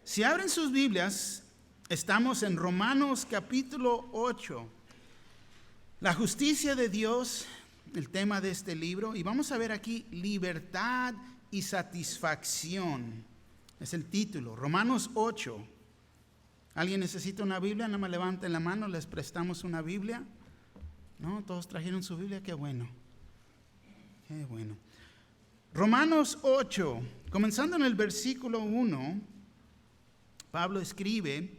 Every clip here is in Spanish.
Si abren sus Biblias, estamos en Romanos capítulo 8. La justicia de Dios, el tema de este libro. Y vamos a ver aquí libertad y satisfacción. Es el título, Romanos 8. ¿Alguien necesita una Biblia? Nada más levanten la mano, les prestamos una Biblia. ¿No? ¿Todos trajeron su Biblia? Qué bueno. Qué bueno. Romanos 8, comenzando en el versículo 1, Pablo escribe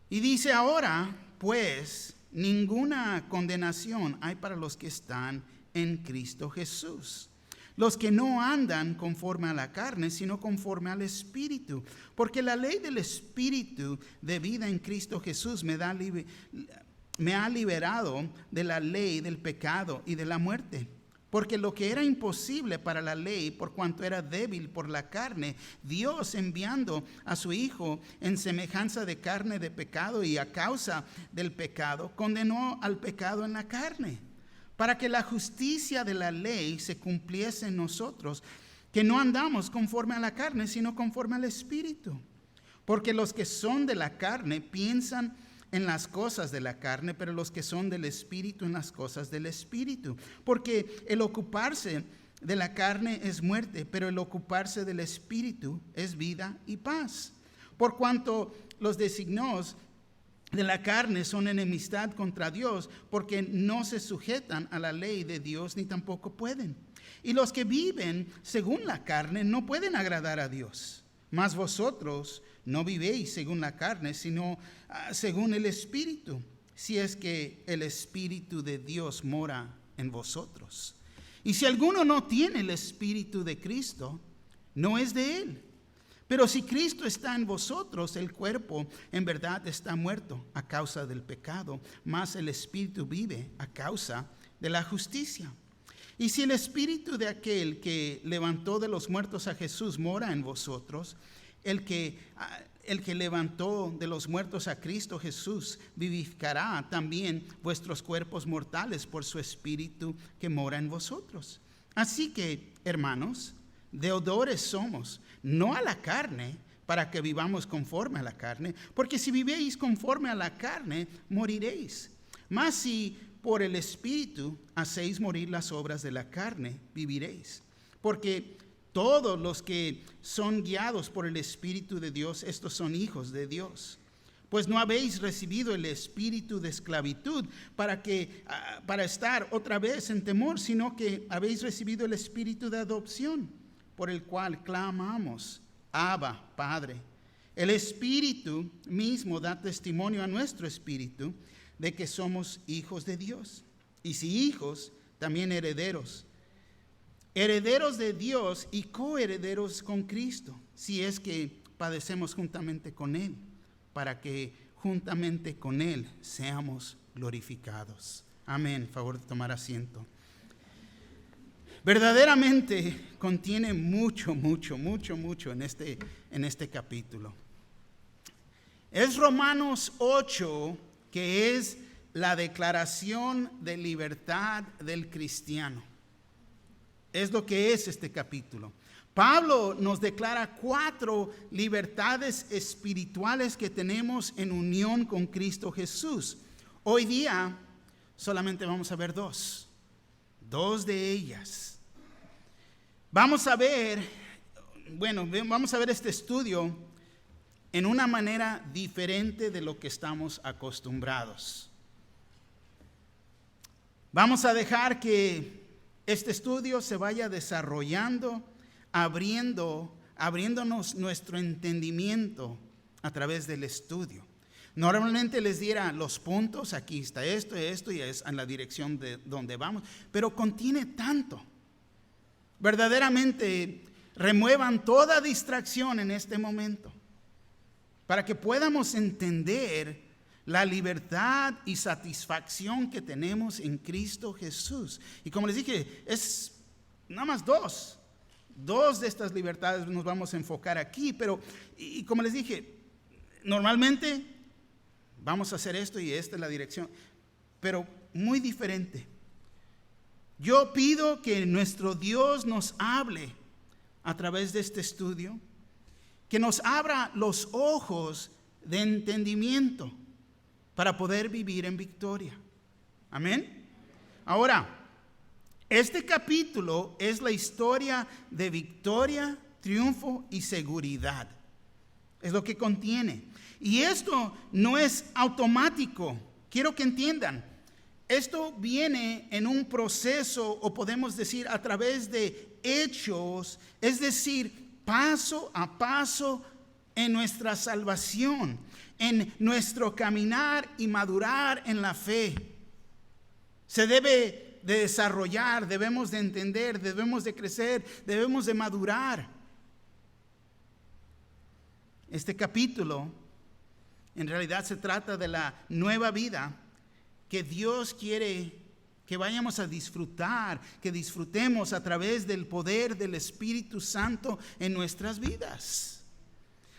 y dice: ahora pues ninguna condenación hay para los que están en Cristo Jesús, los que no andan conforme a la carne, sino conforme al Espíritu. Porque la ley del Espíritu de vida en Cristo Jesús me ha liberado de la ley del pecado y de la muerte. Porque lo que era imposible para la ley, por cuanto era débil por la carne, Dios, enviando a su Hijo en semejanza de carne de pecado y a causa del pecado, condenó al pecado en la carne, para que la justicia de la ley se cumpliese en nosotros, que no andamos conforme a la carne, sino conforme al Espíritu. Porque los que son de la carne piensan en las cosas de la carne, pero los que son del Espíritu en las cosas del Espíritu. Porque el ocuparse de la carne es muerte, pero el ocuparse del Espíritu es vida y paz. Por cuanto los designios de la carne son enemistad contra Dios, porque no se sujetan a la ley de Dios, ni tampoco pueden. Y los que viven según la carne no pueden agradar a Dios. Mas vosotros no vivéis según la carne, sino según el Espíritu, si es que el Espíritu de Dios mora en vosotros. Y si alguno no tiene el Espíritu de Cristo, no es de él. Pero si Cristo está en vosotros, el cuerpo en verdad está muerto a causa del pecado, mas el Espíritu vive a causa de la justicia. Y si el Espíritu de aquel que levantó de los muertos a Jesús mora en vosotros, el que levantó de los muertos a Cristo Jesús vivificará también vuestros cuerpos mortales por su Espíritu que mora en vosotros. Así que, hermanos, deudores somos, no a la carne, para que vivamos conforme a la carne, porque si vivieis conforme a la carne, moriréis. Mas si por el Espíritu hacéis morir las obras de la carne, viviréis. Porque todos los que son guiados por el Espíritu de Dios, estos son hijos de Dios. Pues no habéis recibido el espíritu de esclavitud para estar otra vez en temor, sino que habéis recibido el espíritu de adopción, por el cual clamamos: Abba, Padre. El Espíritu mismo da testimonio a nuestro espíritu de que somos hijos de Dios. Y si hijos, también herederos. Herederos de Dios y coherederos con Cristo, si es que padecemos juntamente con Él, para que juntamente con Él seamos glorificados. Amén. Favor de tomar asiento. Verdaderamente contiene mucho en este capítulo. Es Romanos 8, que es la declaración de libertad del cristiano. Es lo que es este capítulo. Pablo nos declara 4 libertades espirituales que tenemos en unión con Cristo Jesús. Hoy día solamente vamos a ver 2 de ellas. Vamos a ver este estudio en una manera diferente de lo que estamos acostumbrados. Vamos a dejar que este estudio se vaya desarrollando, abriéndonos nuestro entendimiento a través del estudio. Normalmente les diera los puntos, aquí está esto y es en la dirección de donde vamos, pero contiene tanto. Verdaderamente remuevan toda distracción en este momento, para que podamos entender la libertad y satisfacción que tenemos en Cristo Jesús. Y como les dije, es nada más 2 de estas libertades nos vamos a enfocar aquí, pero y como les dije, normalmente vamos a hacer esto y esta es la dirección, pero muy diferente. Yo pido que nuestro Dios nos hable a través de este estudio que nos abra los ojos de entendimiento para poder vivir en victoria. Amén. Ahora, este capítulo es la historia de victoria, triunfo y seguridad. Es lo que contiene. Y esto no es automático. Quiero que entiendan. Esto viene en un proceso, o podemos decir a través de hechos, es decir, paso a paso en nuestra salvación, en nuestro caminar y madurar en la fe. Se debe de desarrollar, debemos de entender, debemos de crecer, debemos de madurar. Este capítulo en realidad se trata de la nueva vida que Dios quiere que vayamos a disfrutar, que disfrutemos a través del poder del Espíritu Santo en nuestras vidas.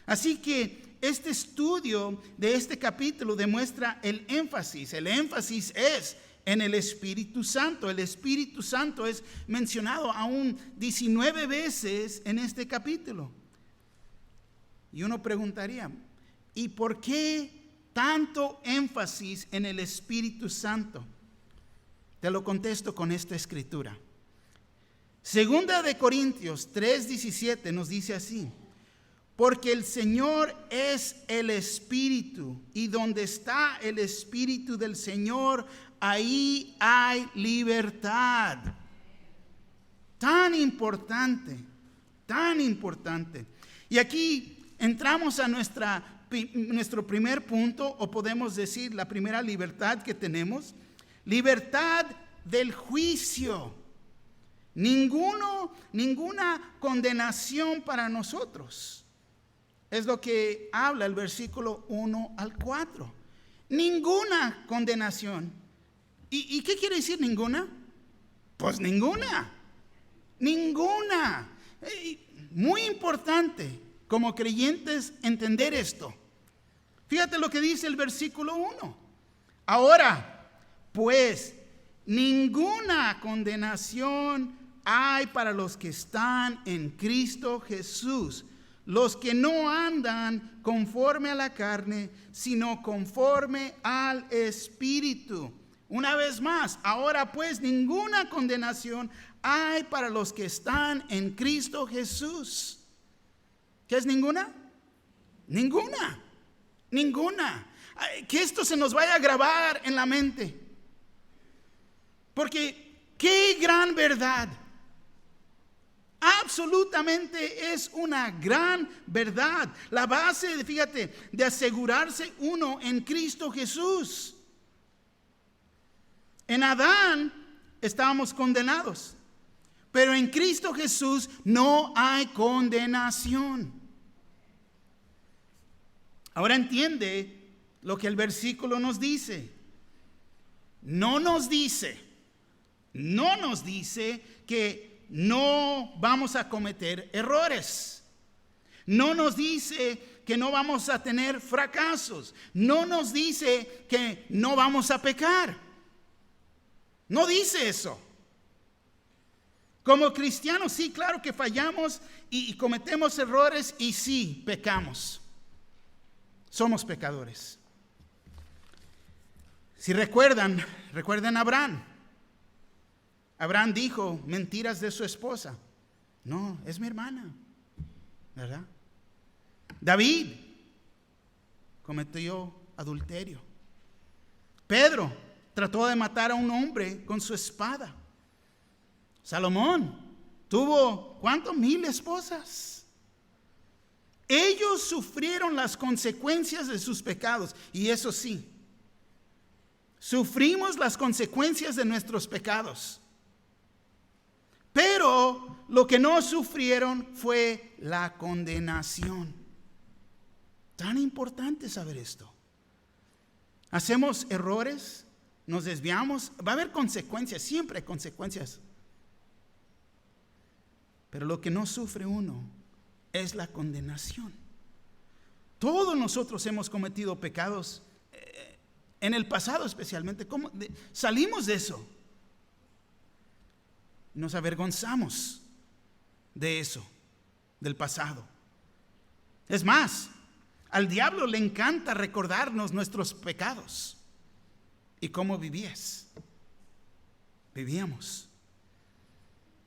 Así que este estudio de este capítulo demuestra el énfasis. El énfasis es en el Espíritu Santo. El Espíritu Santo es mencionado aún 19 veces en este capítulo. Y uno preguntaría, ¿y por qué tanto énfasis en el Espíritu Santo? Te lo contesto con esta escritura. Segunda de Corintios 3:17 nos dice así: porque el Señor es el Espíritu, y donde está el Espíritu del Señor, ahí hay libertad. Tan importante, tan importante. Y aquí entramos a nuestro primer punto, o podemos decir la primera libertad que tenemos: libertad del juicio. Ninguna condenación para nosotros. Es lo que habla el versículo 1 al 4. Ninguna condenación. ¿Y qué quiere decir ninguna? Pues ninguna. Ninguna. Muy importante como creyentes entender esto. Fíjate lo que dice el versículo 1. Ahora, pues, ninguna condenación hay para los que están en Cristo Jesús, los que no andan conforme a la carne, sino conforme al Espíritu. Una vez más, ahora pues ninguna condenación hay para los que están en Cristo Jesús. ¿Qué es ninguna? Ninguna. Que esto se nos vaya a grabar en la mente. Porque qué gran verdad. Absolutamente es una gran verdad. La base, fíjate, de asegurarse uno en Cristo Jesús. En Adán estábamos condenados, pero en Cristo Jesús no hay condenación. Ahora entiende lo que el versículo nos dice. No nos dice que no vamos a cometer errores. No nos dice que no vamos a tener fracasos. No nos dice que no vamos a pecar. No dice eso. Como cristianos, sí, claro que fallamos y cometemos errores, y sí, pecamos. Somos pecadores. Si recuerdan a Abraham. Abraham dijo mentiras de su esposa. No, es mi hermana, ¿verdad? David cometió adulterio. Pedro trató de matar a un hombre con su espada. Salomón tuvo, ¿cuántos? 1000 esposas. Ellos sufrieron las consecuencias de sus pecados. Y eso sí, sufrimos las consecuencias de nuestros pecados. Pero lo que no sufrieron fue la condenación. Tan importante saber esto. Hacemos errores, nos desviamos, va a haber consecuencias, siempre hay consecuencias. Pero lo que no sufre uno es la condenación. Todos nosotros hemos cometido pecados, en el pasado especialmente. Salimos de eso. Nos avergonzamos de eso, del pasado. Es más, al diablo le encanta recordarnos nuestros pecados y cómo vivíamos.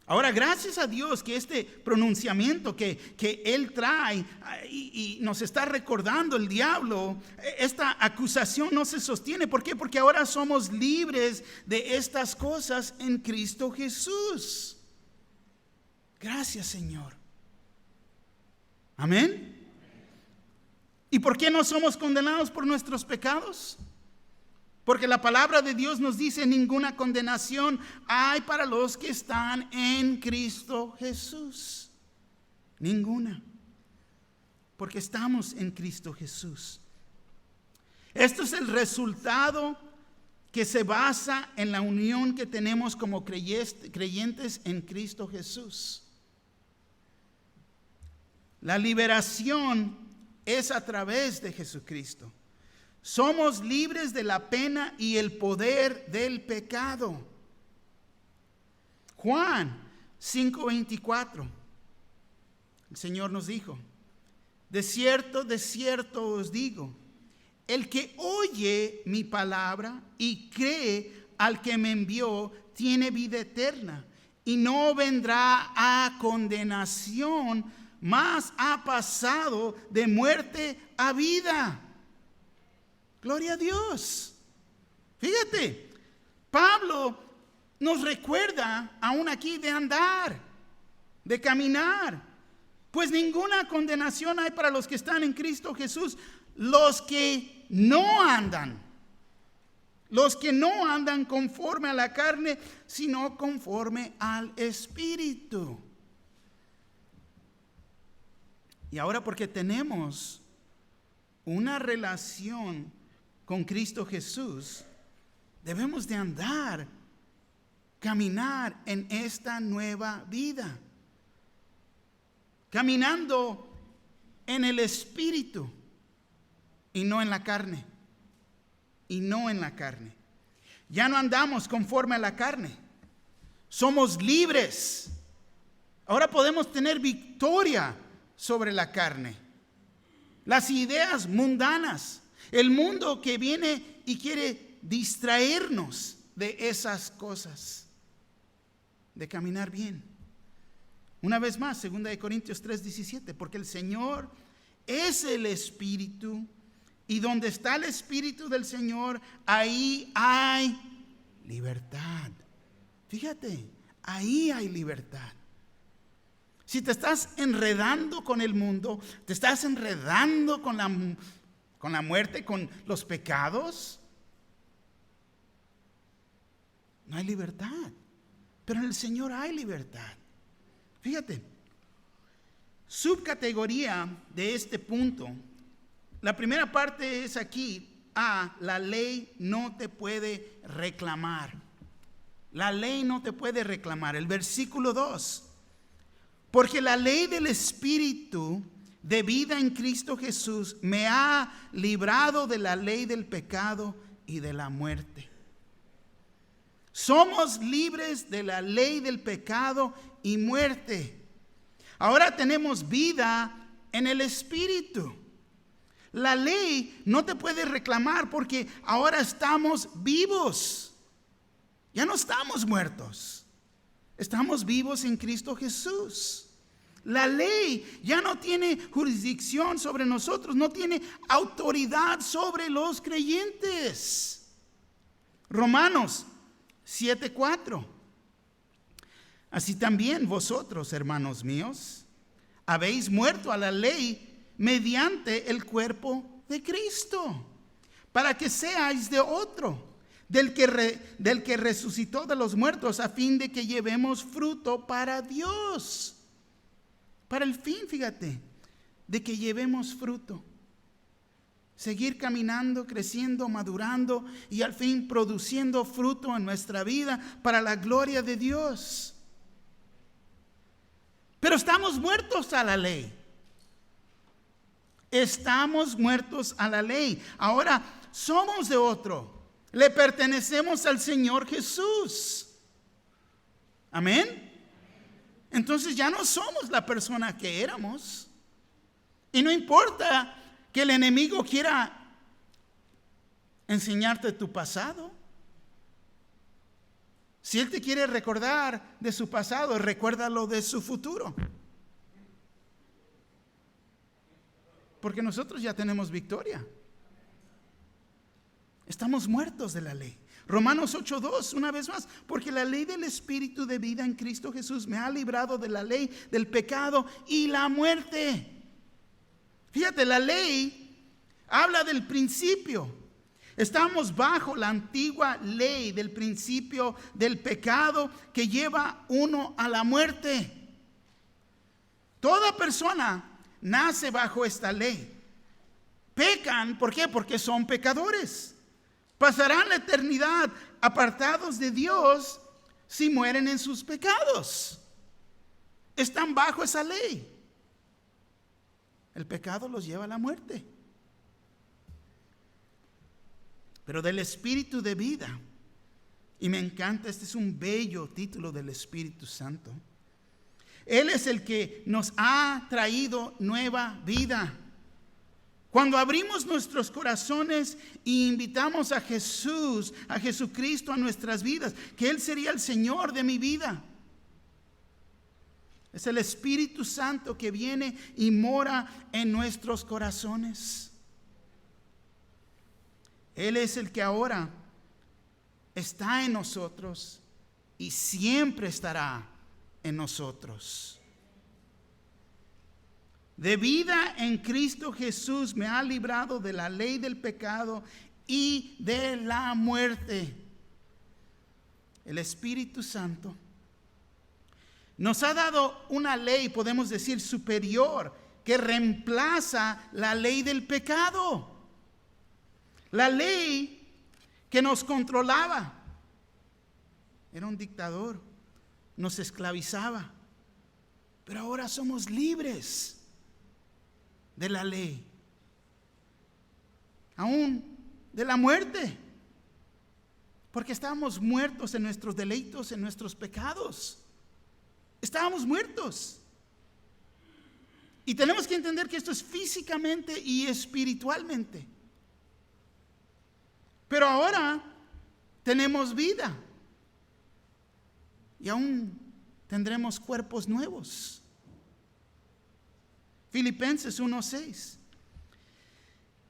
Ahora, gracias a Dios que este pronunciamiento que Él trae y nos está recordando el diablo, esta acusación no se sostiene. ¿Por qué? Porque ahora somos libres de estas cosas en Cristo Jesús. Gracias, Señor. Amén. ¿Y por qué no somos condenados por nuestros pecados? Porque la palabra de Dios nos dice: ninguna condenación hay para los que están en Cristo Jesús. Ninguna. Porque estamos en Cristo Jesús. Esto es el resultado que se basa en la unión que tenemos como creyentes en Cristo Jesús. La liberación es a través de Jesucristo. Somos libres de la pena y el poder del pecado. Juan 5:24. El Señor nos dijo: de cierto os digo, el que oye mi palabra y cree al que me envió, tiene vida eterna y no vendrá a condenación, mas ha pasado de muerte a vida. Gloria a Dios. Fíjate, Pablo nos recuerda aún aquí de andar, de caminar. Pues ninguna condenación hay para los que están en Cristo Jesús, los que no andan conforme a la carne, sino conforme al Espíritu. Y ahora, porque tenemos una relación con Cristo Jesús, debemos de andar, caminar en esta nueva vida, caminando en el Espíritu y no en la carne. Ya no andamos conforme a la carne. Somos libres. Ahora podemos tener victoria sobre la carne. Las ideas mundanas, el mundo que viene y quiere distraernos de esas cosas, de caminar bien. Una vez más, 2 Corintios 3:17, porque el Señor es el Espíritu, y donde está el Espíritu del Señor, ahí hay libertad. Fíjate, ahí hay libertad. Si te estás enredando con el mundo, te estás enredando con la muerte, con los pecados, no hay libertad. Pero en el Señor hay libertad. Fíjate, subcategoría de este punto. La primera parte es aquí: la ley no te puede reclamar. La ley no te puede reclamar. El versículo 2. Porque la ley del Espíritu de vida en Cristo Jesús me ha librado de la ley del pecado y de la muerte. Somos libres de la ley del pecado y muerte. Ahora tenemos vida en el Espíritu. La ley no te puede reclamar porque ahora estamos vivos. Ya no estamos muertos. Estamos vivos en Cristo Jesús. La ley ya no tiene jurisdicción sobre nosotros, no tiene autoridad sobre los creyentes. Romanos 7:4. Así también vosotros, hermanos míos, habéis muerto a la ley mediante el cuerpo de Cristo, para que seáis de otro, del que resucitó de los muertos, a fin de que llevemos fruto para Dios. Para el fin, fíjate, de que llevemos fruto. Seguir caminando, creciendo, madurando y al fin produciendo fruto en nuestra vida para la gloria de Dios. Pero estamos muertos a la ley. Estamos muertos a la ley. Ahora somos de otro. Le pertenecemos al Señor Jesús. Amén. Entonces ya no somos la persona que éramos. Y no importa que el enemigo quiera enseñarte tu pasado. Si él te quiere recordar de su pasado, recuérdalo de su futuro. Porque nosotros ya tenemos victoria. Estamos muertos de la ley. Romanos 8:2, una vez más, porque la ley del Espíritu de vida en Cristo Jesús me ha librado de la ley del pecado y la muerte. Fíjate, la ley habla del principio. Estamos bajo la antigua ley del principio del pecado que lleva uno a la muerte. Toda persona nace bajo esta ley. Pecan, ¿por qué? Porque son pecadores. Pasarán la eternidad apartados de Dios si mueren en sus pecados. Están bajo esa ley. El pecado los lleva a la muerte. Pero del Espíritu de vida, y me encanta, este es un bello título del Espíritu Santo. Él es el que nos ha traído nueva vida. Cuando abrimos nuestros corazones e invitamos a Jesús, a Jesucristo a nuestras vidas, que Él sería el Señor de mi vida. Es el Espíritu Santo que viene y mora en nuestros corazones. Él es el que ahora está en nosotros y siempre estará en nosotros. De vida en Cristo Jesús me ha librado de la ley del pecado y de la muerte. El Espíritu Santo nos ha dado una ley, podemos decir, superior, que reemplaza la ley del pecado. La ley que nos controlaba era un dictador, nos esclavizaba, pero ahora somos libres de la ley, aún de la muerte, porque estábamos muertos en nuestros deleitos, en nuestros pecados. Estábamos muertos. Y tenemos que entender que esto es físicamente y espiritualmente. Pero ahora tenemos vida y aún tendremos cuerpos nuevos. Filipenses 1:6.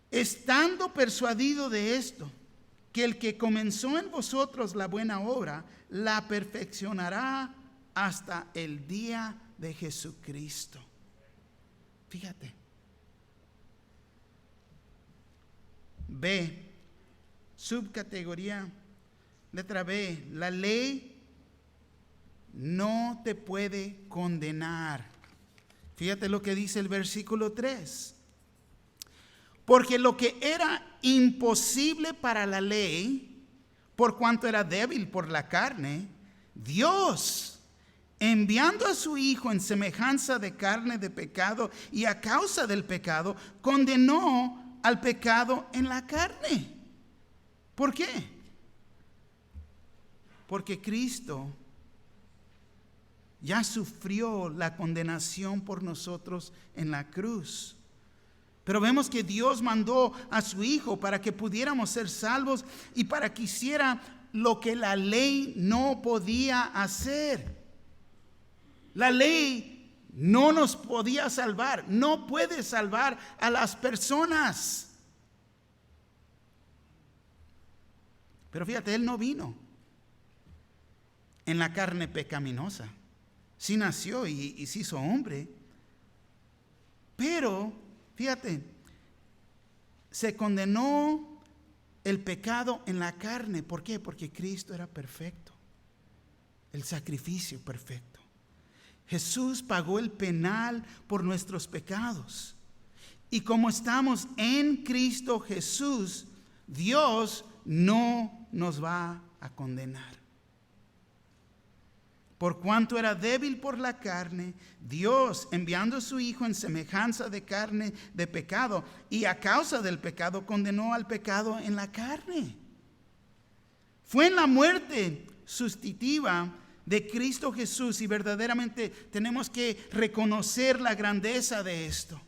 Estando persuadido de esto, que el que comenzó en vosotros la buena obra, la perfeccionará hasta el día de Jesucristo. Fíjate. B, subcategoría, letra B, la ley no te puede condenar. Fíjate lo que dice el versículo 3. Porque lo que era imposible para la ley, por cuanto era débil por la carne, Dios, enviando a su Hijo en semejanza de carne de pecado y a causa del pecado, condenó al pecado en la carne. ¿Por qué? Porque Cristo ya sufrió la condenación por nosotros en la cruz. Pero vemos que Dios mandó a su Hijo para que pudiéramos ser salvos y para que hiciera lo que la ley no podía hacer. La ley no nos podía salvar, no puede salvar a las personas. Pero fíjate, Él no vino en la carne pecaminosa. Sí nació y se hizo hombre. Pero, fíjate, se condenó el pecado en la carne. ¿Por qué? Porque Cristo era perfecto. El sacrificio perfecto. Jesús pagó el penal por nuestros pecados. Y como estamos en Cristo Jesús, Dios no nos va a condenar. Por cuanto era débil por la carne, Dios, enviando a su Hijo en semejanza de carne de pecado, y a causa del pecado condenó al pecado en la carne. Fue en la muerte sustitutiva de Cristo Jesús, y verdaderamente tenemos que reconocer la grandeza de esto.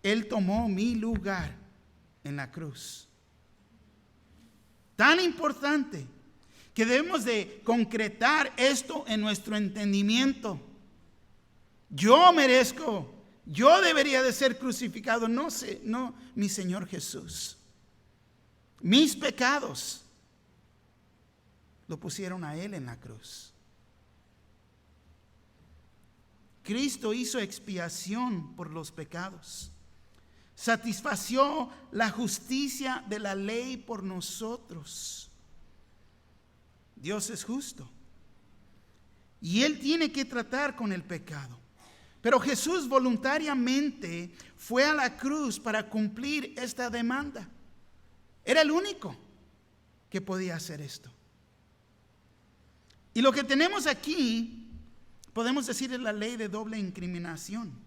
Él tomó mi lugar en la cruz. Tan importante que debemos de concretar esto en nuestro entendimiento. Yo merezco, yo debería de ser crucificado, no mi Señor Jesús. Mis pecados lo pusieron a Él en la cruz. Cristo hizo expiación por los pecados. Satisfació la justicia de la ley por nosotros. Dios es justo. Y Él tiene que tratar con el pecado. Pero Jesús voluntariamente fue a la cruz para cumplir esta demanda. Era el único que podía hacer esto. Y lo que tenemos aquí, podemos decir, es la ley de doble incriminación.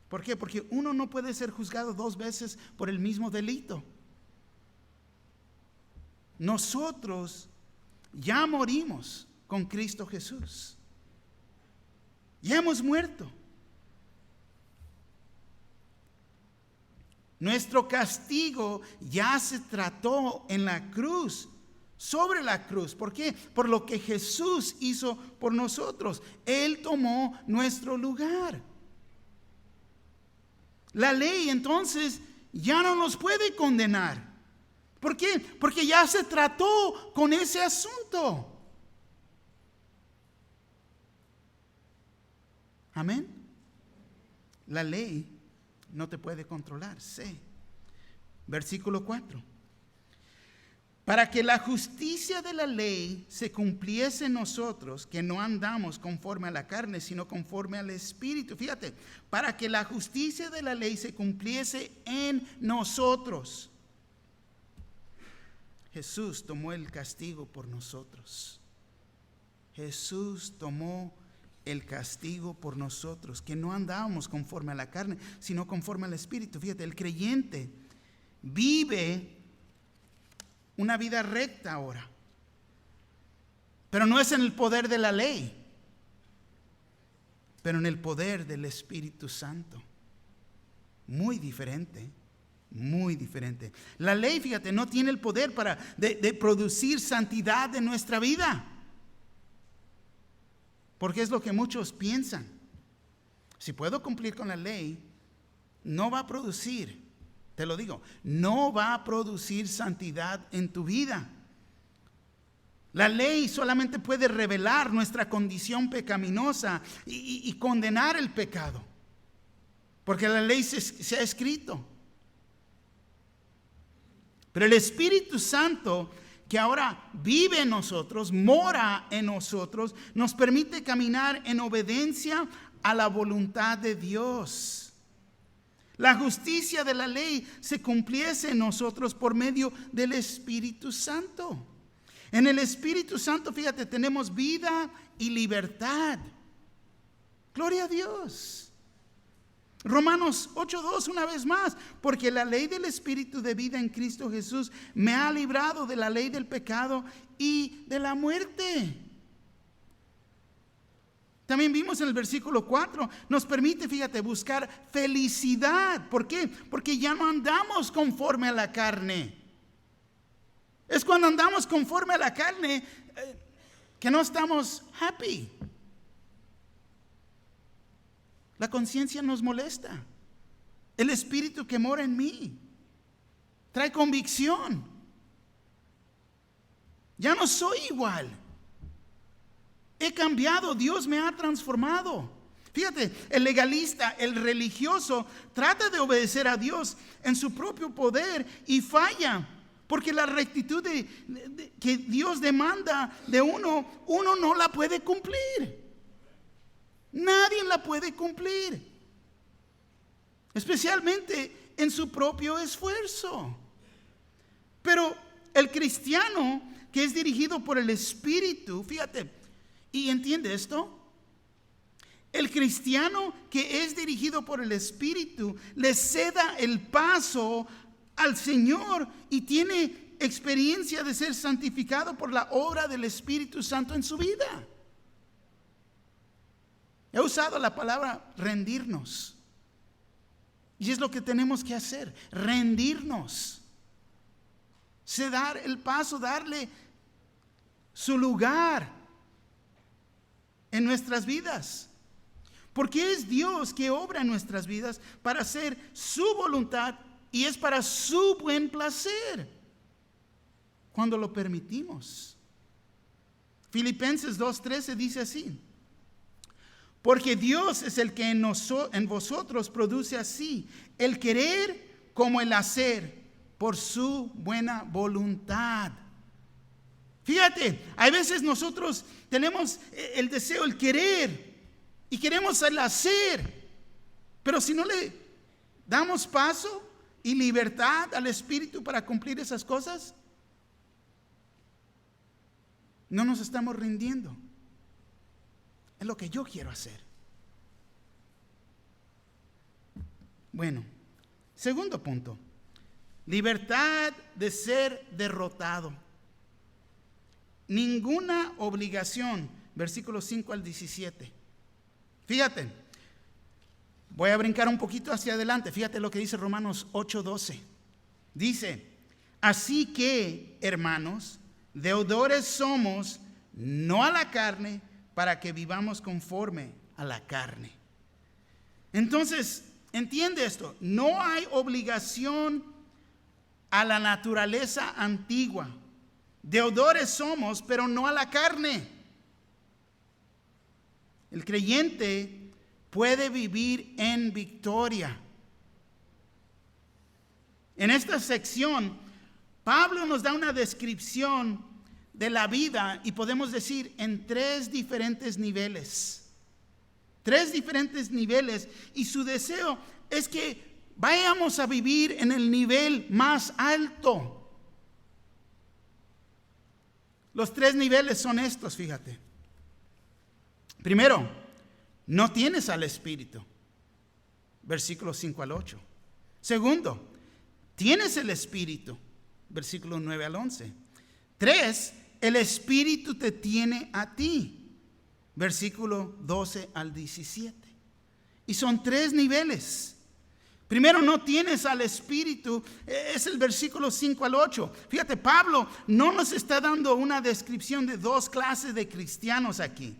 ¿Por qué? Porque uno no puede ser juzgado 2 veces por el mismo delito. Nosotros ya morimos con Cristo Jesús. Ya hemos muerto. Nuestro castigo ya se trató en la cruz, sobre la cruz. ¿Por qué? Por lo que Jesús hizo por nosotros. Él tomó nuestro lugar. La ley entonces ya no nos puede condenar. ¿Por qué? Porque ya se trató con ese asunto. Amén. La ley no te puede controlar. Sí. Versículo 4. Para que la justicia de la ley se cumpliese en nosotros, que no andamos conforme a la carne, sino conforme al Espíritu. Fíjate, para que la justicia de la ley se cumpliese en nosotros. Jesús tomó el castigo por nosotros. Jesús tomó el castigo por nosotros, que no andábamos conforme a la carne, sino conforme al Espíritu. Fíjate, el creyente vive una vida recta ahora, pero no es en el poder de la ley, pero en el poder del Espíritu Santo. Muy diferente, muy diferente. La ley, fíjate, no tiene el poder de producir santidad en nuestra vida, porque es lo que muchos piensan. Si puedo cumplir con la ley, no va a producir, te lo digo, no va a producir santidad en tu vida. La ley solamente puede revelar nuestra condición pecaminosa y condenar el pecado, porque la ley se ha escrito. Pero el Espíritu Santo, que ahora vive en nosotros, mora en nosotros, nos permite caminar en obediencia a la voluntad de Dios. La justicia de la ley se cumpliese en nosotros por medio del Espíritu Santo. En el Espíritu Santo, fíjate, tenemos vida y libertad. Gloria a Dios. Romanos 8:2, una vez más, porque la ley del Espíritu de vida en Cristo Jesús me ha librado de la ley del pecado y de la muerte. También vimos en el versículo 4, nos permite, fíjate, buscar felicidad. ¿Por qué? Porque ya no andamos conforme a la carne. Es cuando andamos conforme a la carne que no estamos happy. La conciencia nos molesta. El Espíritu que mora en mí trae convicción. Ya no soy igual. He cambiado, Dios me ha transformado. Fíjate, el legalista, el religioso, trata de obedecer a Dios en su propio poder y falla. Porque la rectitud que Dios demanda de uno no la puede cumplir. Nadie la puede cumplir. Especialmente en su propio esfuerzo. Pero el cristiano que es dirigido por el Espíritu, fíjate, ¿y entiende esto? El cristiano que es dirigido por el Espíritu le ceda el paso al Señor y tiene experiencia de ser santificado por la obra del Espíritu Santo en su vida. He usado la palabra rendirnos. Y es lo que tenemos que hacer, rendirnos. Dar el paso, darle su lugar en nuestras vidas. Porque es Dios que obra en nuestras vidas para hacer su voluntad y es para su buen placer cuando lo permitimos. Filipenses 2:13 dice así: porque Dios es el que en vosotros produce así el querer como el hacer por su buena voluntad. Fíjate, hay veces nosotros tenemos el deseo, el querer, y queremos el hacer, pero si no le damos paso y libertad al Espíritu para cumplir esas cosas, no nos estamos rindiendo. Es lo que yo quiero hacer. Bueno, segundo punto: libertad de ser derrotado. Ninguna obligación, versículos 5 al 17. Fíjate, voy a brincar un poquito hacia adelante. Fíjate lo que dice Romanos 8:12. Dice: así que, hermanos, deudores somos, no a la carne, para que vivamos conforme a la carne. Entonces, entiende esto: no hay obligación a la naturaleza antigua. Deudores somos, pero no a la carne. El creyente puede vivir en victoria. En esta sección, Pablo nos da una descripción de la vida y podemos decir en tres diferentes niveles. Tres diferentes niveles, y su deseo es que vayamos a vivir en el nivel más alto. Los tres niveles son estos, fíjate. Primero, no tienes al Espíritu. Versículos 5 al 8. Segundo, tienes el Espíritu. Versículos 9 al 11. 3, el Espíritu te tiene a ti. Versículo 12 al 17. Y son tres niveles. Primero, no tienes al Espíritu, es el versículo 5 al 8. Fíjate, Pablo no nos está dando una descripción de dos clases de cristianos aquí,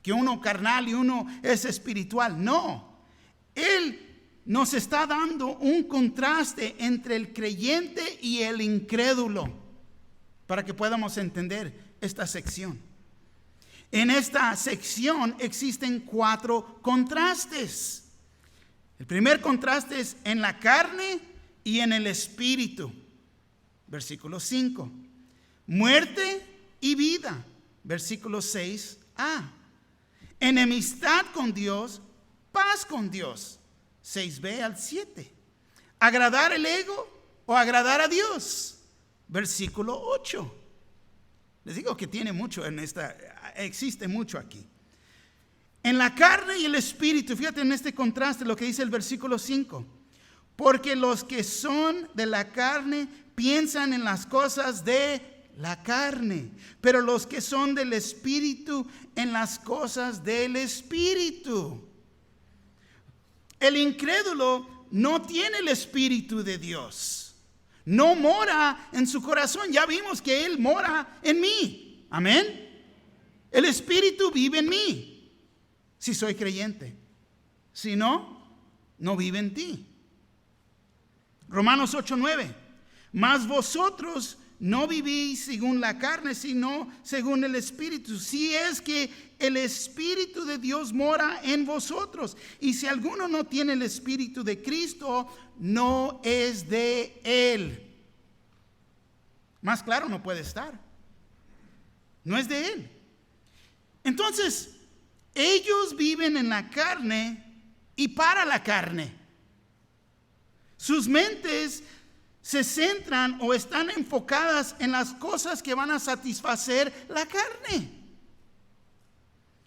que uno carnal y uno es espiritual. No, él nos está dando un contraste entre el creyente y el incrédulo, para que podamos entender esta sección. En esta sección existen 4 contrastes. El primer contraste es en la carne y en el espíritu. Versículo 5. Muerte y vida. Versículo 6a. Enemistad con Dios, paz con Dios. 6b al 7. Agradar el ego o agradar a Dios. Versículo 8. Les digo que tiene mucho en existe mucho aquí. En la carne y el espíritu, fíjate en este contraste lo que dice el versículo 5. Porque los que son de la carne piensan en las cosas de la carne, pero los que son del espíritu en las cosas del espíritu. El incrédulo no tiene el Espíritu de Dios. No mora en su corazón. Ya vimos que Él mora en mí. Amén. El Espíritu vive en mí. Si soy creyente. Si no, no vive en ti. Romanos 8:9. Mas vosotros no vivís según la carne, sino según el Espíritu. Si es que el Espíritu de Dios mora en vosotros. Y si alguno no tiene el Espíritu de Cristo, no es de Él. Más claro no puede estar. No es de Él. Entonces, ellos viven en la carne y para la carne. Sus mentes se centran o están enfocadas en las cosas que van a satisfacer la carne.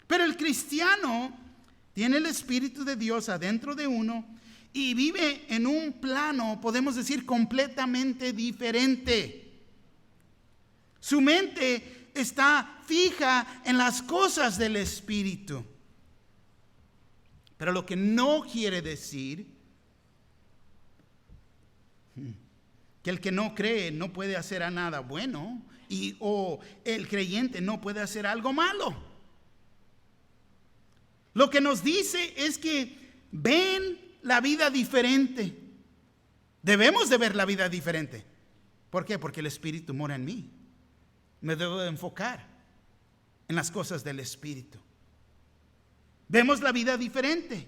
Pero el cristiano tiene el Espíritu de Dios adentro de uno y vive en un plano, podemos decir, completamente diferente. Su mente está fija en las cosas del Espíritu. Pero lo que no quiere decir Que el que no cree no puede hacer a nada bueno, o el creyente no puede hacer algo malo. Lo que nos dice es que ven la vida diferente. Debemos de ver la vida diferente. ¿Por qué? Porque el Espíritu mora en mí. Me debo de enfocar en las cosas del Espíritu. Vemos la vida diferente.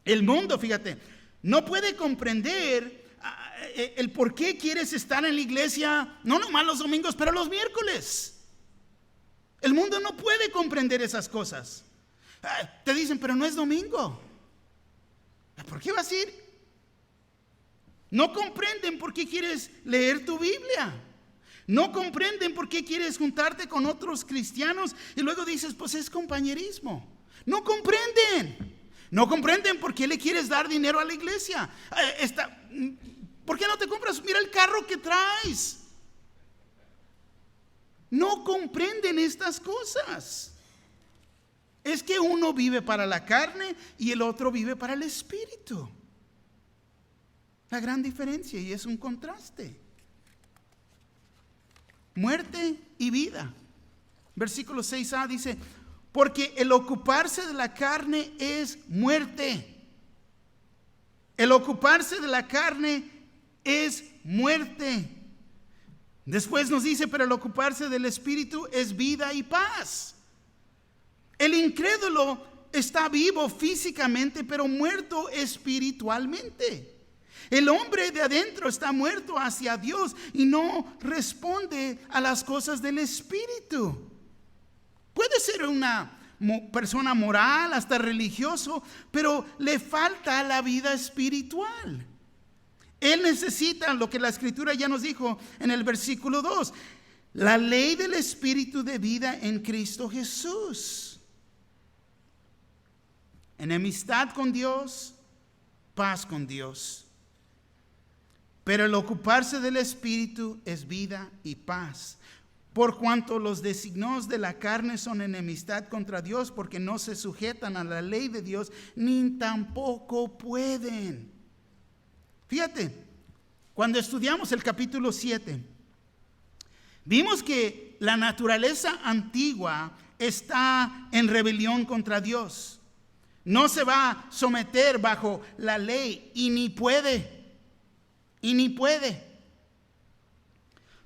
El mundo, fíjate, no puede comprender el por qué quieres estar en la iglesia, no nomás los domingos, pero los miércoles. El mundo no puede comprender esas cosas. Te dicen, pero no es domingo. ¿Por qué vas a ir? No comprenden por qué quieres leer tu Biblia. No comprenden por qué quieres juntarte con otros cristianos y luego dices, pues es compañerismo. No comprenden. No comprenden por qué le quieres dar dinero a la iglesia. ¿Por qué no te compras? Mira el carro que traes. No comprenden estas cosas. Es que uno vive para la carne y el otro vive para el Espíritu. La gran diferencia, y es un contraste. Muerte y vida. Versículo 6a dice, porque el ocuparse de la carne es muerte. El ocuparse de la carne es muerte. Después nos dice, pero el ocuparse del Espíritu es vida y paz. El incrédulo está vivo físicamente, pero muerto espiritualmente. El hombre de adentro está muerto hacia Dios y no responde a las cosas del Espíritu. Puede ser una persona moral, hasta religioso, pero le falta la vida espiritual. Él necesita lo que la Escritura ya nos dijo en el versículo 2, la ley del Espíritu de vida en Cristo Jesús. Enemistad con Dios, paz con Dios. Pero el ocuparse del Espíritu es vida y paz. Por cuanto los designios de la carne son enemistad contra Dios, porque no se sujetan a la ley de Dios, ni tampoco pueden. Fíjate, cuando estudiamos el capítulo 7, vimos que la naturaleza antigua está en rebelión contra Dios. No se va a someter bajo la ley y ni puede. Y ni puede.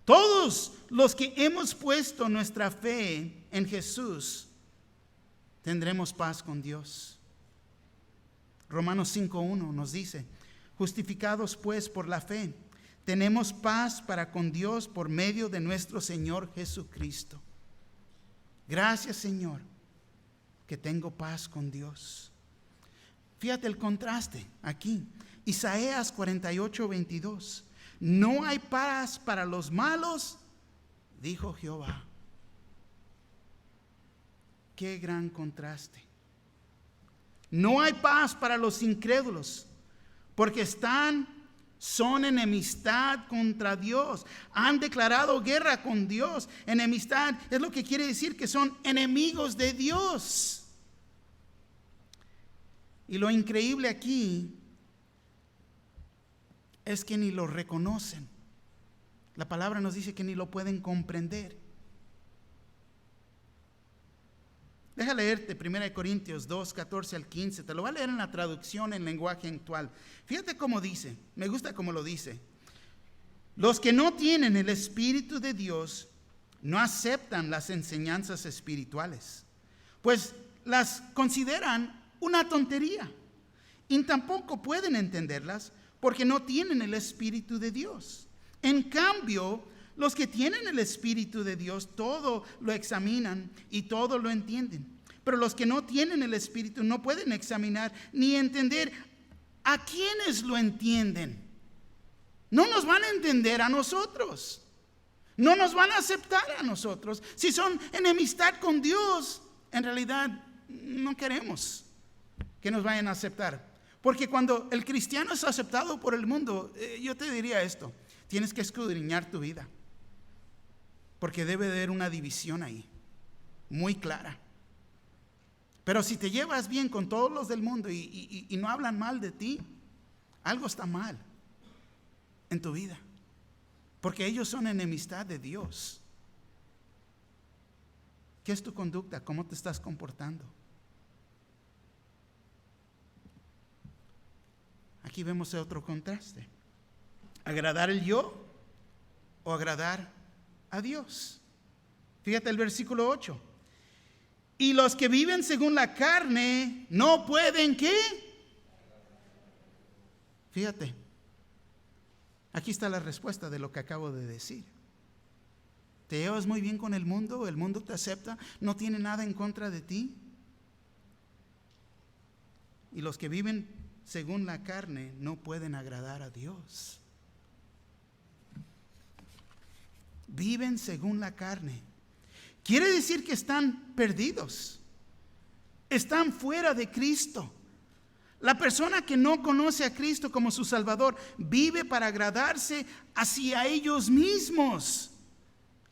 Todos los que hemos puesto nuestra fe en Jesús tendremos paz con Dios. Romanos 5:1 nos dice, justificados pues por la fe, tenemos paz para con Dios por medio de nuestro Señor Jesucristo. Gracias, Señor, que tengo paz con Dios. Fíjate el contraste aquí. Isaías 48:22. No hay paz para los malos, dijo Jehová. Qué gran contraste. No hay paz para los incrédulos, porque son enemistad contra Dios. Han declarado guerra con Dios. Enemistad es lo que quiere decir que son enemigos de Dios. Y lo increíble aquí es que ni lo reconocen. La palabra nos dice que ni lo pueden comprender. Deja leerte 1 Corintios 2, 14 al 15. Te lo voy a leer en la traducción en lenguaje actual. Fíjate cómo dice. Me gusta cómo lo dice. Los que no tienen el Espíritu de Dios no aceptan las enseñanzas espirituales, pues las consideran una tontería y tampoco pueden entenderlas porque no tienen el Espíritu de Dios. En cambio, los que tienen el Espíritu de Dios todo lo examinan y todo lo entienden. Pero los que no tienen el Espíritu no pueden examinar ni entender. ¿A quiénes lo entienden? No nos van a entender a nosotros. No nos van a aceptar a nosotros. Si son enemistad con Dios, en realidad no queremos que nos vayan a aceptar. Porque cuando el cristiano es aceptado por el mundo, yo te diría esto, tienes que escudriñar tu vida. Porque debe de haber una división ahí, muy clara. Pero si te llevas bien con todos los del mundo y no hablan mal de ti, algo está mal. en tu vida, porque ellos son enemistad de Dios. ¿Qué es tu conducta? ¿Cómo te estás comportando? Aquí vemos otro contraste. ¿Agradar el yo o agradar a Dios? Fíjate el versículo 8. Y los que viven según la carne no pueden, ¿qué? Fíjate. Aquí está la respuesta de lo que acabo de decir. ¿Te llevas muy bien con el mundo? ¿El mundo te acepta? ¿No tiene nada en contra de ti? Y los que viven según la carne no pueden agradar a Dios. Viven según la carne. Quiere decir que están perdidos. Están fuera de Cristo. La persona que no conoce a Cristo como su Salvador vive para agradarse hacia ellos mismos.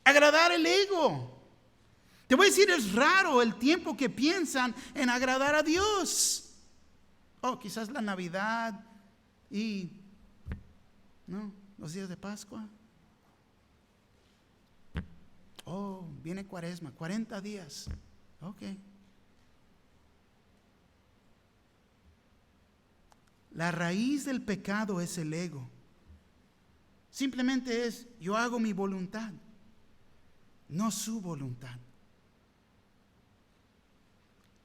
Agradar el ego. Te voy a decir, es raro el tiempo que piensan en agradar a Dios. Oh, quizás la Navidad y los días de Pascua. Oh, viene Cuaresma, 40 días. Ok. La raíz del pecado es el ego. Simplemente es, yo hago mi voluntad, no su voluntad.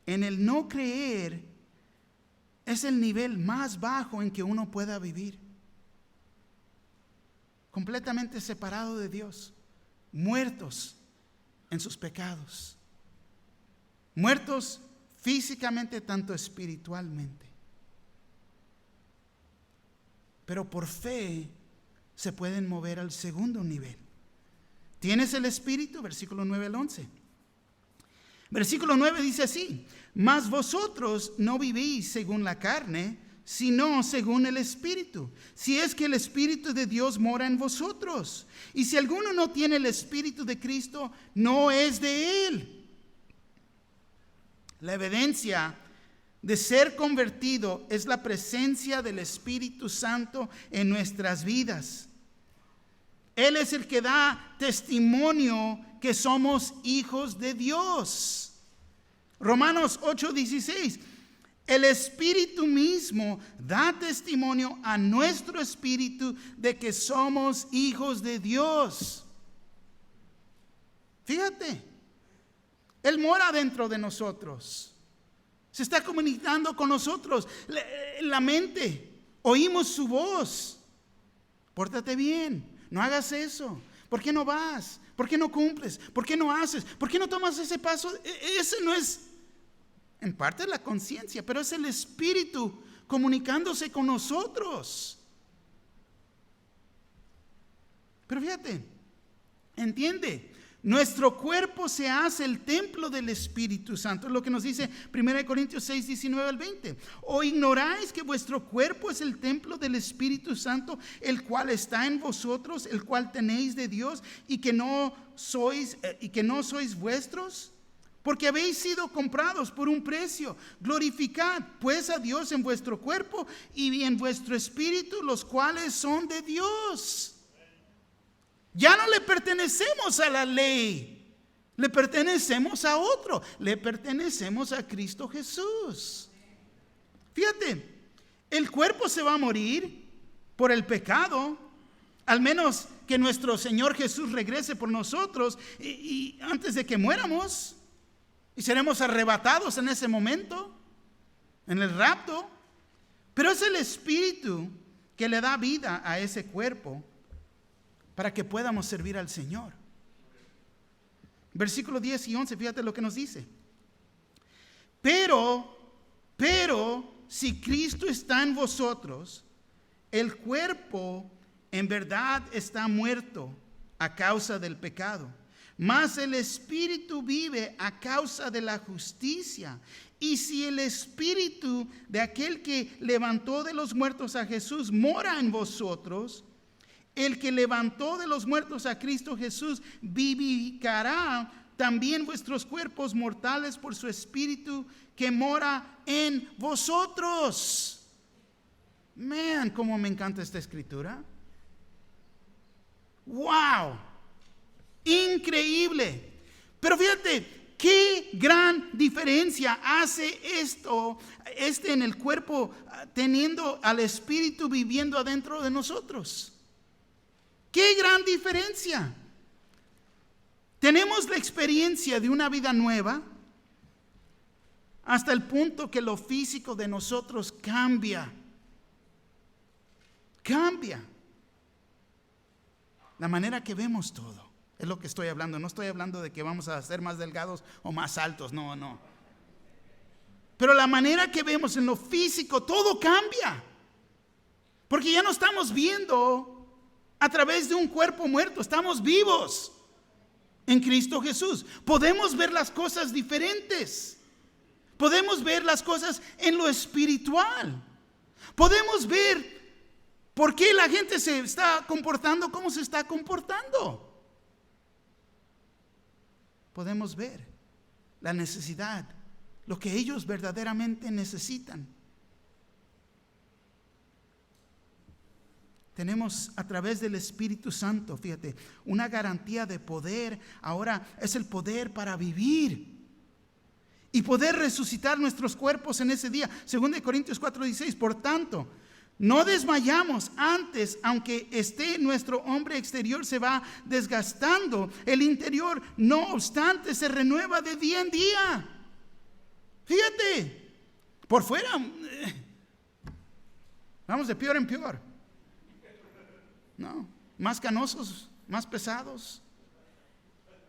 En el no creer es el nivel más bajo en que uno pueda vivir. Completamente separado de Dios, muertos en sus pecados, muertos físicamente tanto espiritualmente. Pero por fe se pueden mover al segundo nivel. ¿Tienes el Espíritu? Versículo 9 al 11. Versículo 9 dice así: mas vosotros no vivís según la carne, sino según el Espíritu, si es que el Espíritu de Dios mora en vosotros. Y si alguno no tiene el Espíritu de Cristo, no es de él. La evidencia de ser convertido es la presencia del Espíritu Santo en nuestras vidas. Él es el que da testimonio que somos hijos de Dios. Romanos 8:16. El Espíritu mismo da testimonio a nuestro espíritu de que somos hijos de Dios. Fíjate, Él mora dentro de nosotros. Se está comunicando con nosotros. La mente, oímos su voz. Pórtate bien, no hagas eso. ¿Por qué no vas? ¿Por qué no cumples? ¿Por qué no haces? ¿Por qué no tomas ese paso? Ese no es, en parte, la conciencia, pero es el Espíritu comunicándose con nosotros. Pero fíjate, entiende. Nuestro cuerpo se hace el templo del Espíritu Santo. Es lo que nos dice 1 Corintios 6, 19 al 20. ¿O ignoráis que vuestro cuerpo es el templo del Espíritu Santo, el cual está en vosotros, el cual tenéis de Dios, y que no sois vuestros? Porque habéis sido comprados por un precio. Glorificad pues a Dios en vuestro cuerpo y en vuestro espíritu, los cuales son de Dios. Ya no le pertenecemos a la ley, le pertenecemos a otro, le pertenecemos a Cristo Jesús. Fíjate, el cuerpo se va a morir por el pecado, al menos que nuestro Señor Jesús regrese por nosotros y antes de que muéramos, y seremos arrebatados en ese momento, en el rapto. Pero es el Espíritu que le da vida a ese cuerpo para que podamos servir al Señor. Versículos 10 y 11, fíjate lo que nos dice. Pero si Cristo está en vosotros, el cuerpo en verdad está muerto a causa del pecado, mas el Espíritu vive a causa de la justicia. Y si el Espíritu de aquel que levantó de los muertos a Jesús mora en vosotros, el que levantó de los muertos a Cristo Jesús vivificará también vuestros cuerpos mortales por su Espíritu que mora en vosotros. Man, cómo me encanta esta escritura. ¡Wow! Increíble. Pero fíjate, qué gran diferencia hace esto, en el cuerpo, teniendo al Espíritu viviendo adentro de nosotros. ¡Qué gran diferencia! Tenemos la experiencia de una vida nueva hasta el punto que lo físico de nosotros cambia. Cambia. La manera que vemos todo. Es lo que estoy hablando. No estoy hablando de que vamos a ser más delgados o más altos. No. Pero la manera que vemos en lo físico, todo cambia. Porque ya no estamos viendo a través de un cuerpo muerto. Estamos vivos en Cristo Jesús. Podemos ver las cosas diferentes. Podemos ver las cosas en lo espiritual. Podemos ver por qué la gente se está comportando como se está comportando. Podemos ver la necesidad, lo que ellos verdaderamente necesitan. Tenemos a través del Espíritu Santo, fíjate, una garantía de poder. Ahora es el poder para vivir y poder resucitar nuestros cuerpos en ese día. 2 Corintios 4:16. Por tanto, no desmayamos antes, aunque nuestro hombre exterior se va desgastando, el interior, no obstante, se renueva de día en día. Fíjate, por fuera vamos de peor en peor. No, más canosos, más pesados,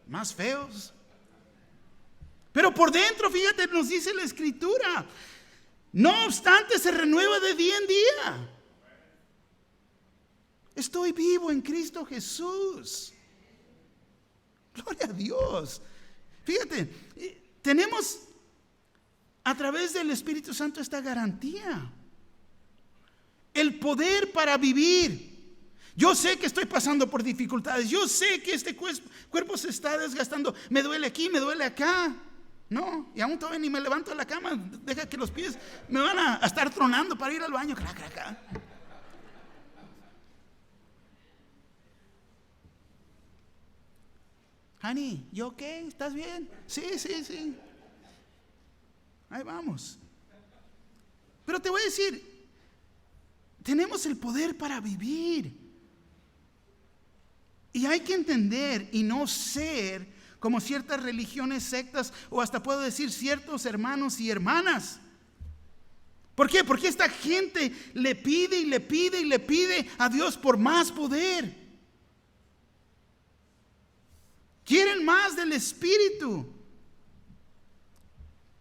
más feos. Pero por dentro, fíjate, nos dice la Escritura, no obstante se renueva de día en día. Estoy vivo en Cristo Jesús. Gloria a Dios. Fíjate, tenemos a través del Espíritu Santo esta garantía. El poder para vivir. Yo sé que estoy pasando por dificultades. Yo sé que este cuerpo se está desgastando. Me duele aquí, me duele acá. No, y aún todavía ni me levanto de la cama. Deja que los pies me van a estar tronando para ir al baño. Honey, ¿yo okay? ¿Estás bien? Sí. Ahí vamos. Pero te voy a decir, tenemos el poder para vivir. Y hay que entender y no ser como ciertas religiones, sectas, o hasta puedo decir ciertos hermanos y hermanas. ¿Por qué? Porque esta gente le pide a Dios por más poder. Quieren más del Espíritu.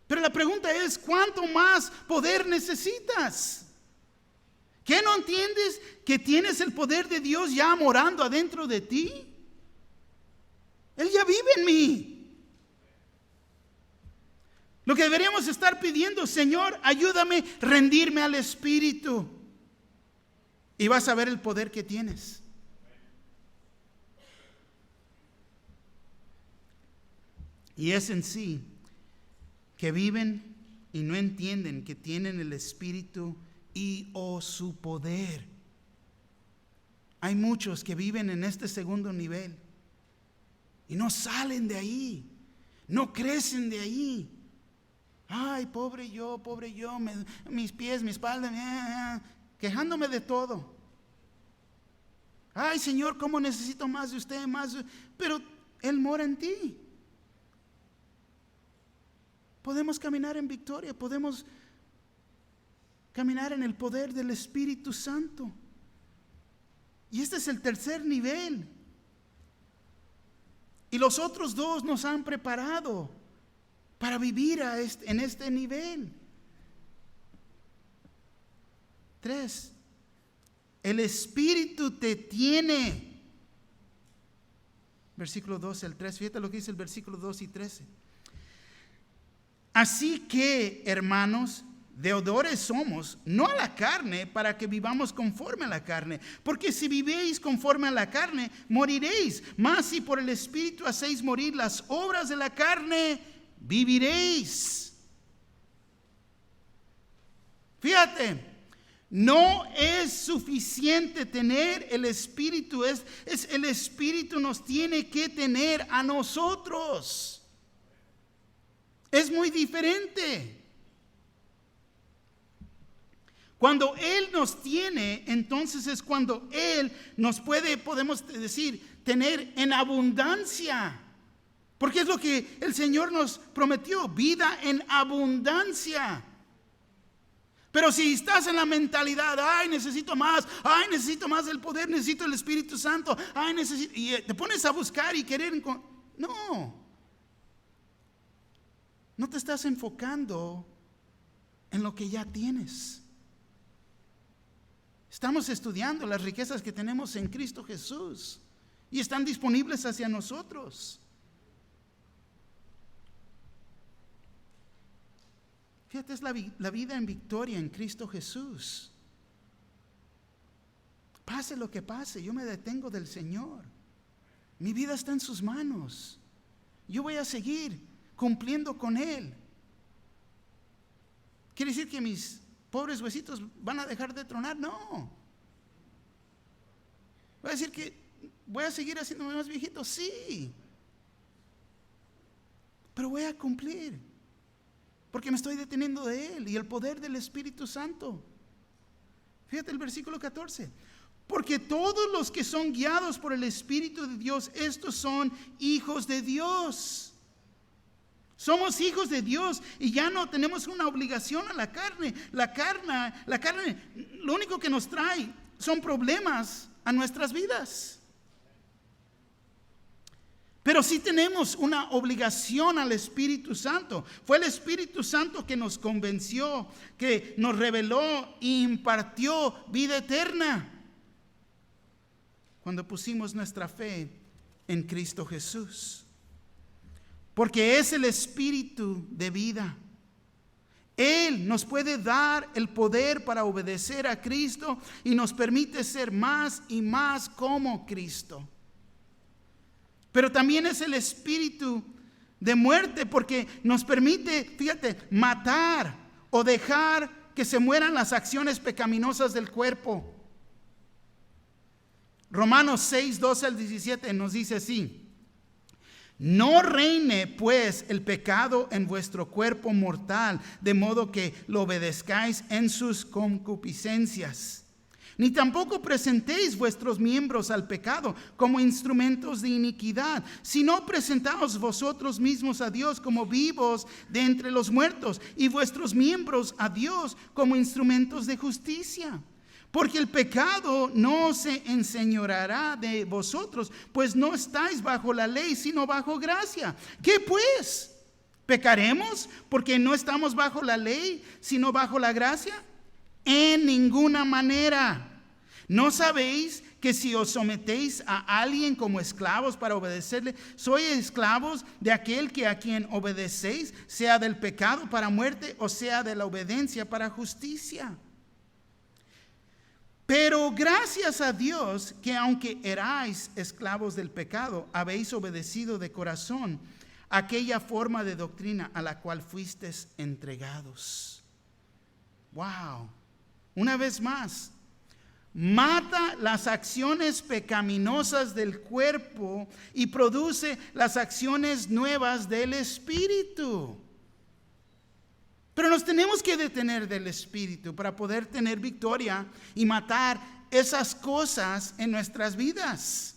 Pero la pregunta es, ¿cuánto más poder necesitas? ¿Qué no entiendes? Que tienes el poder de Dios ya morando adentro de ti. Él ya vive en mí. Lo que deberíamos estar pidiendo, Señor, ayúdame a rendirme al Espíritu. Y vas a ver el poder que tienes. Y es en sí que viven y no entienden que tienen el Espíritu y su poder. Hay muchos que viven en este segundo nivel y no salen de ahí, no crecen de ahí. Ay, pobre yo, mis pies, mi espalda, quejándome de todo. Ay, Señor, cómo necesito más de usted, pero Él mora en ti. Podemos caminar en victoria, podemos caminar en el poder del Espíritu Santo. Y este es el tercer nivel. Y los otros dos nos han preparado para vivir en este nivel. 3. El Espíritu te tiene. Versículo 12 al 13. Fíjate lo que dice el versículo 2 y 13. Así que, hermanos, deudores somos, no a la carne, para que vivamos conforme a la carne. Porque si vivéis conforme a la carne, moriréis. Mas si por el Espíritu hacéis morir las obras de la carne, viviréis. Fíjate, No es suficiente tener el Espíritu, es el Espíritu nos tiene que tener a nosotros. Es muy diferente. Cuando Él nos tiene, entonces es cuando Él nos puede, podemos decir, tener en abundancia. Porque es lo que el Señor nos prometió, vida en abundancia. Pero si estás en la mentalidad, necesito más del poder, necesito el Espíritu Santo, y te pones a buscar y querer, no te estás enfocando en lo que ya tienes. Estamos estudiando las riquezas que tenemos en Cristo Jesús y están disponibles hacia nosotros. Fíjate, es la vida en victoria en Cristo Jesús. Pase lo que pase, yo me detengo del Señor. Mi vida está en sus manos. Yo voy a seguir cumpliendo con Él. ¿Quiere decir que mis pobres huesitos van a dejar de tronar? No. ¿Voy a decir que voy a seguir haciéndome más viejito? Sí. Pero voy a cumplir. Porque me estoy deteniendo de Él y el poder del Espíritu Santo. Fíjate el versículo 14. Porque todos los que son guiados por el Espíritu de Dios, estos son hijos de Dios. Somos hijos de Dios y ya no tenemos una obligación a la carne. La carne, lo único que nos trae son problemas a nuestras vidas. Pero sí tenemos una obligación al Espíritu Santo. Fue el Espíritu Santo que nos convenció, que nos reveló e impartió vida eterna cuando pusimos nuestra fe en Cristo Jesús. Porque es el Espíritu de vida. Él nos puede dar el poder para obedecer a Cristo y nos permite ser más y más como Cristo. Pero también es el espíritu de muerte porque nos permite, fíjate, matar o dejar que se mueran las acciones pecaminosas del cuerpo. Romanos 6, 12 al 17 nos dice así: no reine pues el pecado en vuestro cuerpo mortal, de modo que lo obedezcáis en sus concupiscencias. Ni tampoco presentéis vuestros miembros al pecado como instrumentos de iniquidad, sino presentaos vosotros mismos a Dios como vivos de entre los muertos, y vuestros miembros a Dios como instrumentos de justicia. Porque el pecado no se enseñoreará de vosotros, pues no estáis bajo la ley, sino bajo gracia. ¿Qué pues? ¿Pecaremos porque no estamos bajo la ley, sino bajo la gracia? En ninguna manera. ¿No sabéis que si os sometéis a alguien como esclavos para obedecerle, sois esclavos de aquel que a quien obedecéis, sea del pecado para muerte o sea de la obediencia para justicia? Pero gracias a Dios que aunque erais esclavos del pecado, habéis obedecido de corazón aquella forma de doctrina a la cual fuisteis entregados. Wow. Una vez más, mata las acciones pecaminosas del cuerpo y produce las acciones nuevas del Espíritu. Pero nos tenemos que detener del Espíritu para poder tener victoria y matar esas cosas en nuestras vidas.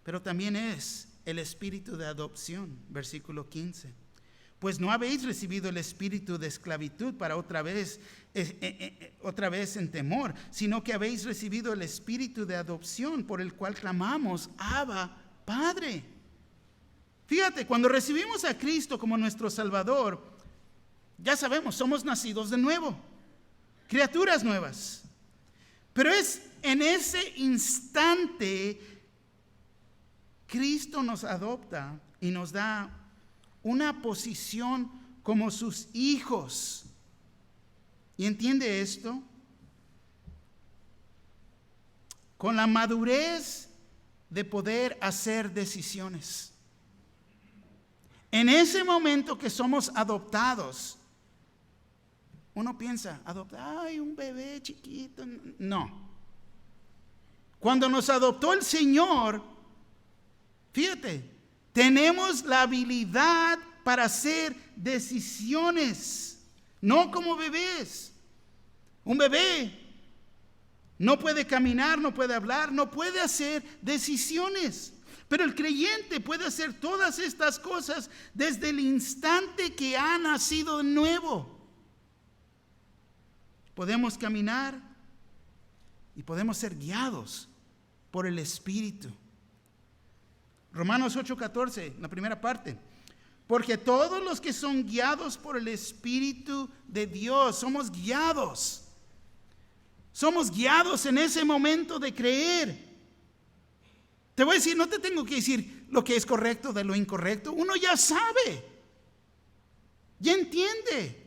Pero también es el espíritu de adopción, versículo 15. Pues no habéis recibido el espíritu de esclavitud para otra vez en temor, sino que habéis recibido el espíritu de adopción por el cual clamamos, Abba, Padre. Fíjate, cuando recibimos a Cristo como nuestro Salvador, ya sabemos, somos nacidos de nuevo, criaturas nuevas. Pero es en ese instante Cristo nos adopta y nos da una posición como sus hijos. ¿Y entiende esto? Con la madurez de poder hacer decisiones. En ese momento que somos adoptados, uno piensa, adoptar, ay, un bebé chiquito. No. Cuando nos adoptó el Señor, fíjate, tenemos la habilidad para hacer decisiones, no como bebés. Un bebé no puede caminar, no puede hablar, no puede hacer decisiones. Pero el creyente puede hacer todas estas cosas desde el instante que ha nacido de nuevo. Podemos caminar y podemos ser guiados por el Espíritu. Romanos 8:14, la primera parte. Porque todos los que son guiados por el Espíritu de Dios, somos guiados. Somos guiados en ese momento de creer. Te voy a decir, no te tengo que decir lo que es correcto de lo incorrecto. Uno ya sabe, ya entiende.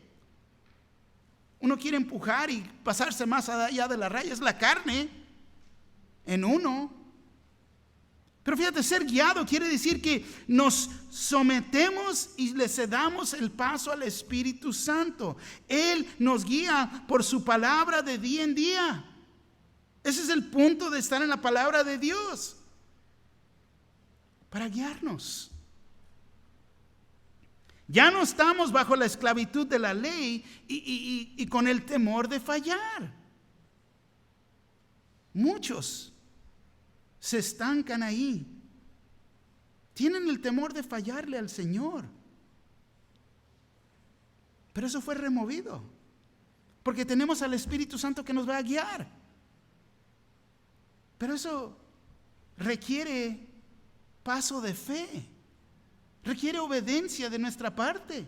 Uno quiere empujar y pasarse más allá de la raya. Es la carne en uno. Pero fíjate, ser guiado quiere decir que nos sometemos y le cedamos el paso al Espíritu Santo. Él nos guía por su palabra de día en día. Ese es el punto de estar en la palabra de Dios, para guiarnos. Ya no estamos bajo la esclavitud de la ley y con el temor de fallar. Muchos se estancan ahí. Tienen el temor de fallarle al Señor. Pero eso fue removido, porque tenemos al Espíritu Santo que nos va a guiar. Pero eso requiere paso de fe, requiere obediencia de nuestra parte.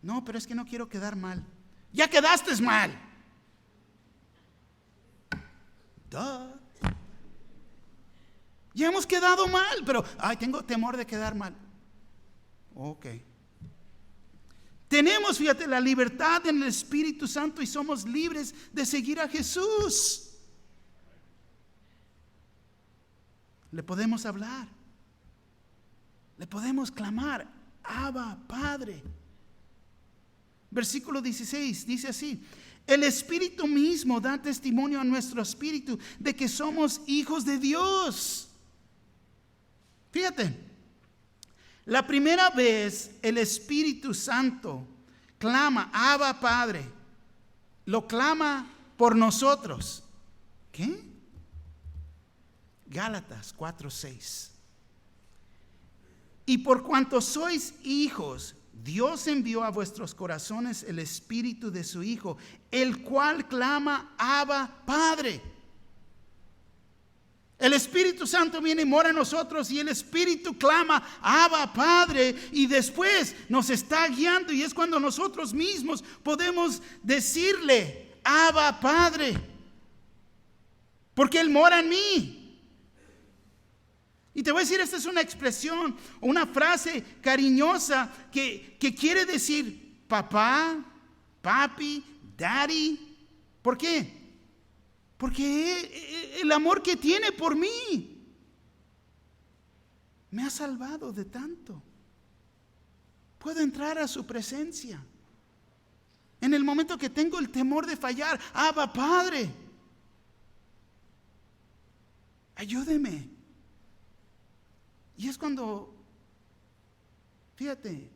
No, pero es que no quiero quedar mal. Ya quedaste mal. Duh. Ya hemos quedado mal, pero tengo temor de quedar mal. Ok. Tenemos, fíjate, la libertad en el Espíritu Santo y somos libres de seguir a Jesús. Le podemos hablar, le podemos clamar, Abba, Padre. Versículo 16 dice así: el Espíritu mismo da testimonio a nuestro espíritu de que somos hijos de Dios. Fíjate, la primera vez el Espíritu Santo clama, Abba, Padre, lo clama por nosotros. ¿Qué? Gálatas 4:6. Y por cuanto sois hijos, Dios envió a vuestros corazones el Espíritu de su Hijo, el cual clama, Abba, Padre. El Espíritu Santo viene y mora en nosotros, y el Espíritu clama, Abba, Padre, y después nos está guiando, y es cuando nosotros mismos podemos decirle, Abba, Padre, porque Él mora en mí. Y te voy a decir, esta es una expresión, una frase cariñosa que quiere decir papá, papi, daddy. ¿Por qué? Porque el amor que tiene por mí me ha salvado de tanto. Puedo entrar a su presencia en el momento que tengo el temor de fallar. Abba, Padre, ayúdeme. Y es cuando, fíjate,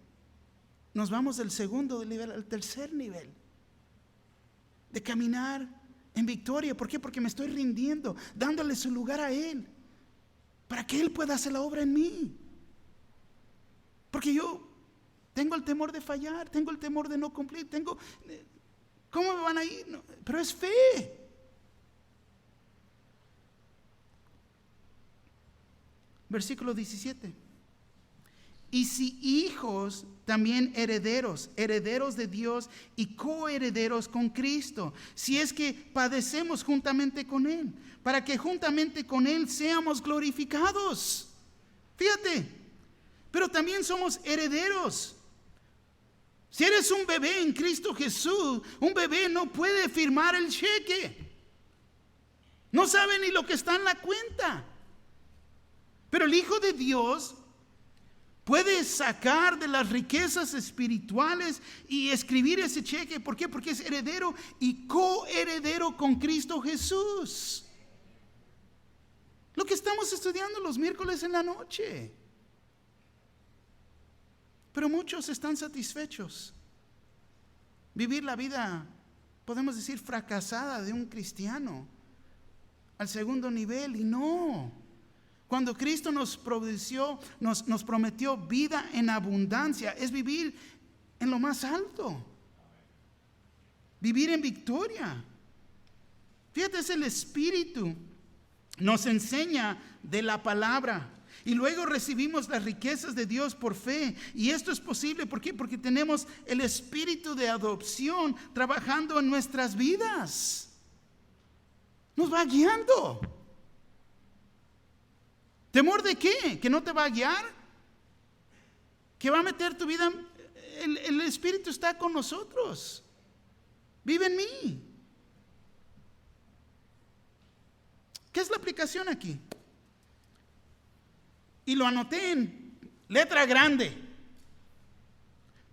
nos vamos del segundo nivel al tercer nivel, de caminar en victoria. ¿Por qué? Porque me estoy rindiendo, dándole su lugar a Él, para que Él pueda hacer la obra en mí. Porque yo tengo el temor de fallar, tengo el temor de no cumplir, ¿cómo me van a ir? No, pero es fe. Versículo 17. Y si hijos, también herederos, herederos de Dios y coherederos con Cristo, si es que padecemos juntamente con Él, para que juntamente con Él seamos glorificados. Fíjate, pero también somos herederos. Si eres un bebé en Cristo Jesús, un bebé no puede firmar el cheque. No sabe ni lo que está en la cuenta. Pero el Hijo de Dios Puedes sacar de las riquezas espirituales y escribir ese cheque. ¿Por qué? Porque es heredero y coheredero con Cristo Jesús. Lo que estamos estudiando los miércoles en la noche. Pero muchos están satisfechos. Vivir la vida, podemos decir, fracasada de un cristiano al segundo nivel. Y no. Cuando Cristo nos prometió vida en abundancia, es vivir en lo más alto. Vivir en victoria. Fíjate, es el Espíritu. Nos enseña de la palabra. Y luego recibimos las riquezas de Dios por fe. Y esto es posible, ¿por qué? Porque tenemos el Espíritu de adopción trabajando en nuestras vidas. Nos va guiando. ¿Temor de qué? ¿Que no te va a guiar? ¿Que va a meter tu vida? El Espíritu está con nosotros. Vive en mí. ¿Qué es la aplicación aquí? Y lo anoté en letra grande.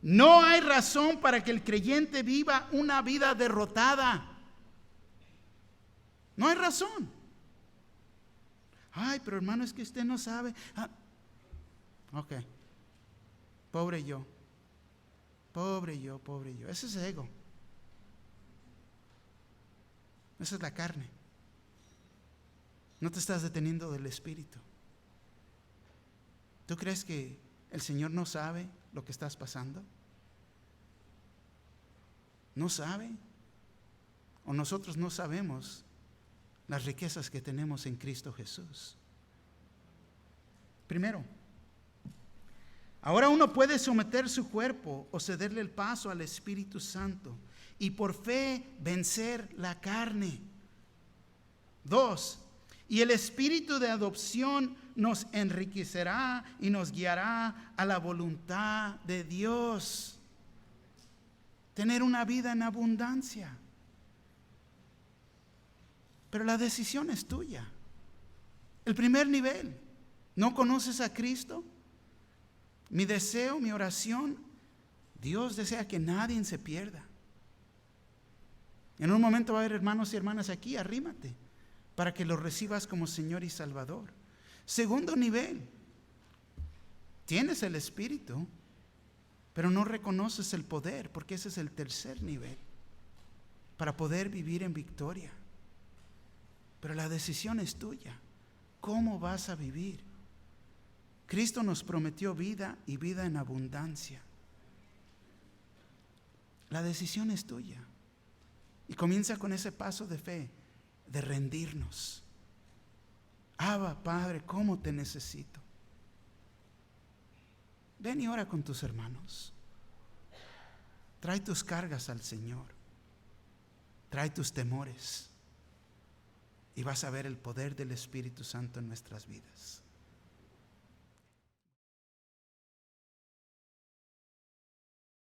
No hay razón para que el creyente viva una vida derrotada. No hay razón. Ay, pero hermano, es que usted no sabe. Ok. Pobre yo. Pobre yo. Ese es ego. Esa es la carne. No te estás deteniendo del Espíritu. ¿Tú crees que el Señor no sabe lo que estás pasando? ¿No sabe? ¿O nosotros no sabemos las riquezas que tenemos en Cristo Jesús? Primero, ahora uno puede someter su cuerpo o cederle el paso al Espíritu Santo y por fe vencer la carne. 2, y el Espíritu de adopción nos enriquecerá y nos guiará a la voluntad de Dios. Tener una vida en abundancia. Pero la decisión es tuya. El primer nivel, ¿no conoces a Cristo? Mi deseo, mi oración, Dios desea que nadie se pierda. En un momento va a haber hermanos y hermanas aquí, arrímate para que los recibas como Señor y Salvador. Segundo nivel, tienes el Espíritu, pero no reconoces el poder, porque ese es el tercer nivel, para poder vivir en victoria. Pero la decisión es tuya. ¿Cómo vas a vivir? Cristo nos prometió vida y vida en abundancia. La decisión es tuya. Y comienza con ese paso de fe, de rendirnos. Abba, Padre, ¿cómo te necesito? Ven y ora con tus hermanos. Trae tus cargas al Señor. Trae tus temores. Y vas a ver el poder del Espíritu Santo en nuestras vidas.